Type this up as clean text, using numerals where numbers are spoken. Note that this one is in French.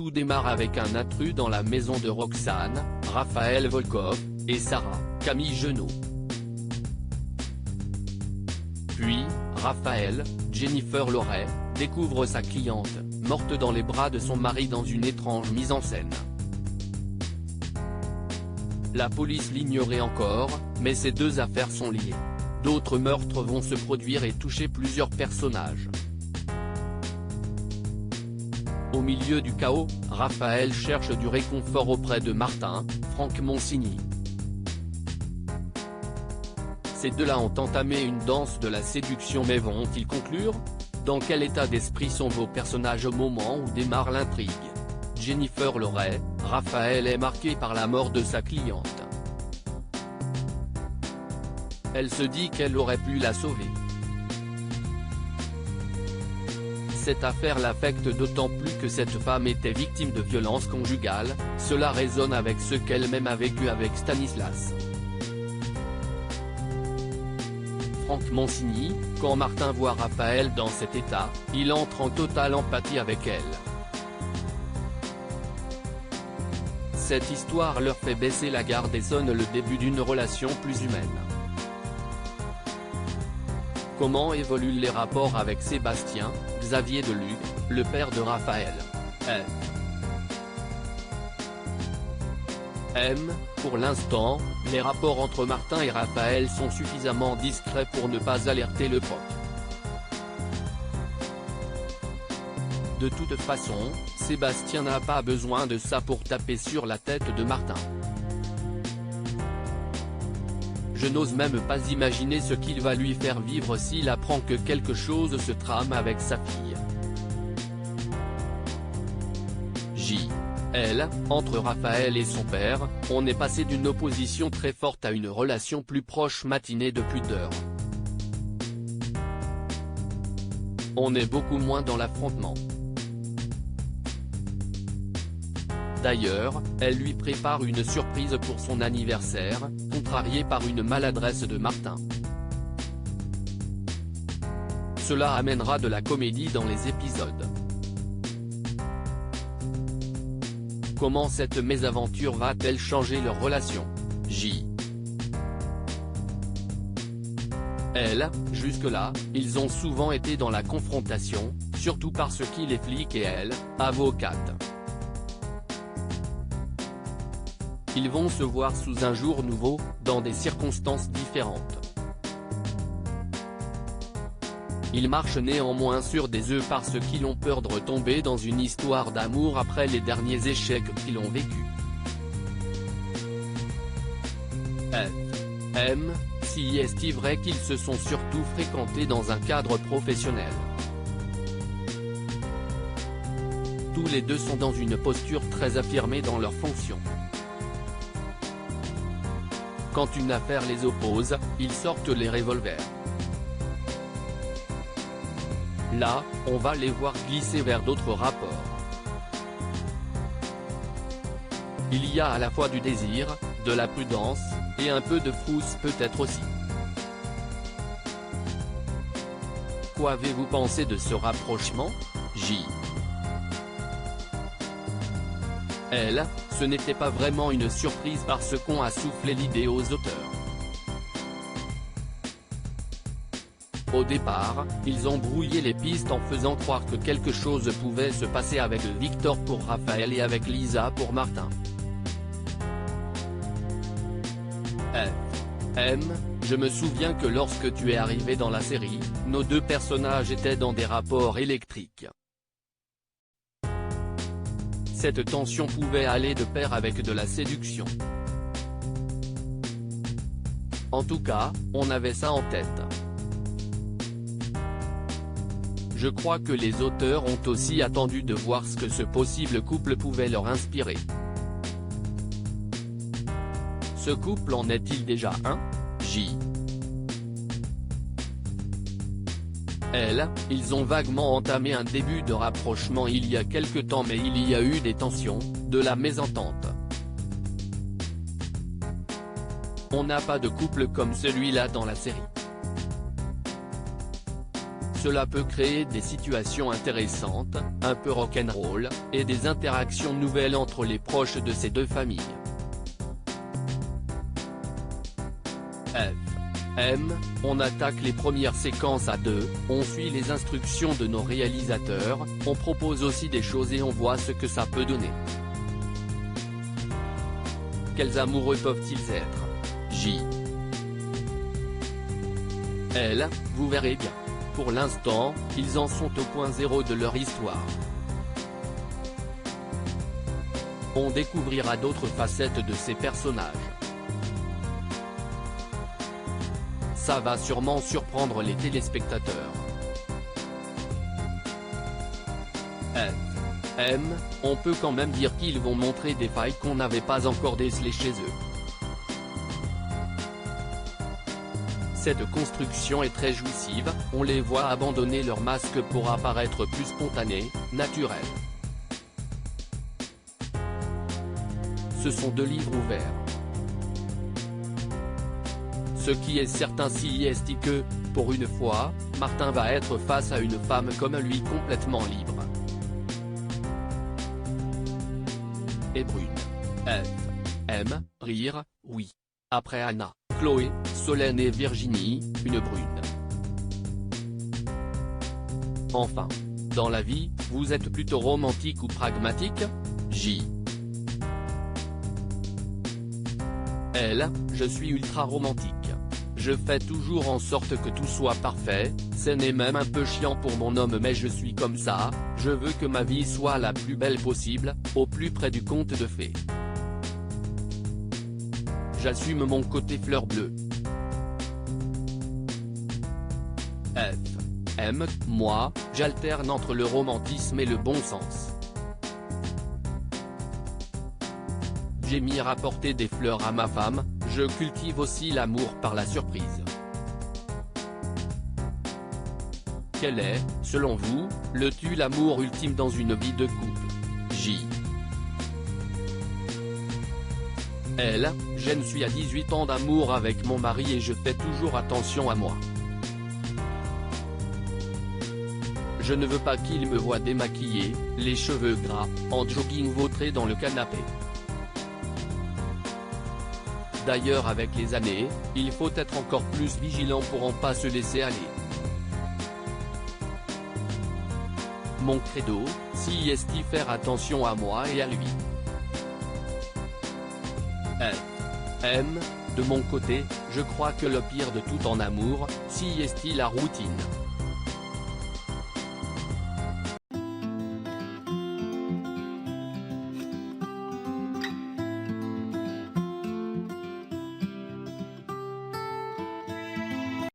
Tout démarre avec un intrus dans la maison de Roxane, Raphaël Volkov, et Sarah, Camille Genot. Puis, Raphaël, Jennifer Loret, découvre sa cliente, morte dans les bras de son mari dans une étrange mise en scène. La police l'ignorait encore, mais ces deux affaires sont liées. D'autres meurtres vont se produire et toucher plusieurs personnages. Au milieu du chaos, Raphaël cherche du réconfort auprès de Martin, Franck Monsigny. Ces deux-là ont entamé une danse de la séduction, mais vont-ils conclure? Dans quel état d'esprit sont vos personnages au moment où démarre l'intrigue? Jennifer Loret, Raphaël est marqué par la mort de sa cliente. Elle se dit qu'elle aurait pu la sauver. Cette affaire l'affecte d'autant plus que cette femme était victime de violences conjugales, cela résonne avec ce qu'elle-même a vécu avec Stanislas. Franck Monsigny, quand Martin voit Raphaël dans cet état, il entre en totale empathie avec elle. Cette histoire leur fait baisser la garde et sonne le début d'une relation plus humaine. Comment évoluent les rapports avec Sébastien, Xavier Delugue, le père de Raphaël? Pour l'instant, les rapports entre Martin et Raphaël sont suffisamment discrets pour ne pas alerter le POC. De toute façon, Sébastien n'a pas besoin de ça pour taper sur la tête de Martin. Je n'ose même pas imaginer ce qu'il va lui faire vivre s'il apprend que quelque chose se trame avec sa fille. Entre Raphaël et son père, on est passé d'une opposition très forte à une relation plus proche matinée de pudeur. On est beaucoup moins dans l'affrontement. D'ailleurs, elle lui prépare une surprise pour son anniversaire, contrariée par une maladresse de Martin. Cela amènera de la comédie dans les épisodes. Comment cette mésaventure va-t-elle changer leur relation? Jusque-là, ils ont souvent été dans la confrontation, surtout parce qu'il est flic et elle, avocate. Ils vont se voir sous un jour nouveau, dans des circonstances différentes. Ils marchent néanmoins sur des œufs parce qu'ils ont peur de retomber dans une histoire d'amour après les derniers échecs qu'ils ont vécus. Si est-il vrai qu'ils se sont surtout fréquentés dans un cadre professionnel? Tous les deux sont dans une posture très affirmée dans leurs fonctions. Quand une affaire les oppose, ils sortent les revolvers. Là, on va les voir glisser vers d'autres rapports. Il y a à la fois du désir, de la prudence, et un peu de frousse peut-être aussi. Qu'avez-vous pensé de ce rapprochement? Ce n'était pas vraiment une surprise parce qu'on a soufflé l'idée aux auteurs. Au départ, ils ont brouillé les pistes en faisant croire que quelque chose pouvait se passer avec Victor pour Raphaël et avec Lisa pour Martin. Je me souviens que lorsque tu es arrivé dans la série, nos deux personnages étaient dans des rapports électriques. Cette tension pouvait aller de pair avec de la séduction. En tout cas, on avait ça en tête. Je crois que les auteurs ont aussi attendu de voir ce que ce possible couple pouvait leur inspirer. Ce couple en est-il déjà un? Ils ont vaguement entamé un début de rapprochement il y a quelque temps, mais il y a eu des tensions, de la mésentente. On n'a pas de couple comme celui-là dans la série. Cela peut créer des situations intéressantes, un peu rock'n'roll, et des interactions nouvelles entre les proches de ces deux familles. On attaque les premières séquences à deux, on suit les instructions de nos réalisateurs, on propose aussi des choses et on voit ce que ça peut donner. Quels amoureux peuvent-ils être? J. L. Vous verrez bien. Pour l'instant, ils en sont au point zéro de leur histoire. On découvrira d'autres facettes de ces personnages. Ça va sûrement surprendre les téléspectateurs. On peut quand même dire qu'ils vont montrer des failles qu'on n'avait pas encore décelées chez eux. Cette construction est très jouissive, on les voit abandonner leur masque pour apparaître plus spontanés, naturels. Ce sont deux livres ouverts. Ce qui est certain si est que, pour une fois, Martin va être face à une femme comme lui complètement libre. Et brune. Rire, oui. Après Anna, Chloé, Solène et Virginie, une brune. Enfin. Dans la vie, vous êtes plutôt romantique ou pragmatique? J. Je suis ultra romantique. Je fais toujours en sorte que tout soit parfait, c'est même un peu chiant pour mon homme mais je suis comme ça, je veux que ma vie soit la plus belle possible, au plus près du conte de fées. J'assume mon côté fleur bleue. Moi, j'alterne entre le romantisme et le bon sens. J'aime rapporter des fleurs à ma femme, je cultive aussi l'amour par la surprise. Quel est, selon vous, l'amour ultime dans une vie de couple? J. Je ne suis à 18 ans d'amour avec mon mari et je fais toujours attention à moi. Je ne veux pas qu'il me voie démaquillé, les cheveux gras, en jogging vautré dans le canapé. D'ailleurs avec les années, il faut être encore plus vigilant pour en pas se laisser aller. Mon credo, si est faire attention à moi et à lui. De mon côté, je crois que le pire de tout en amour, si est la routine.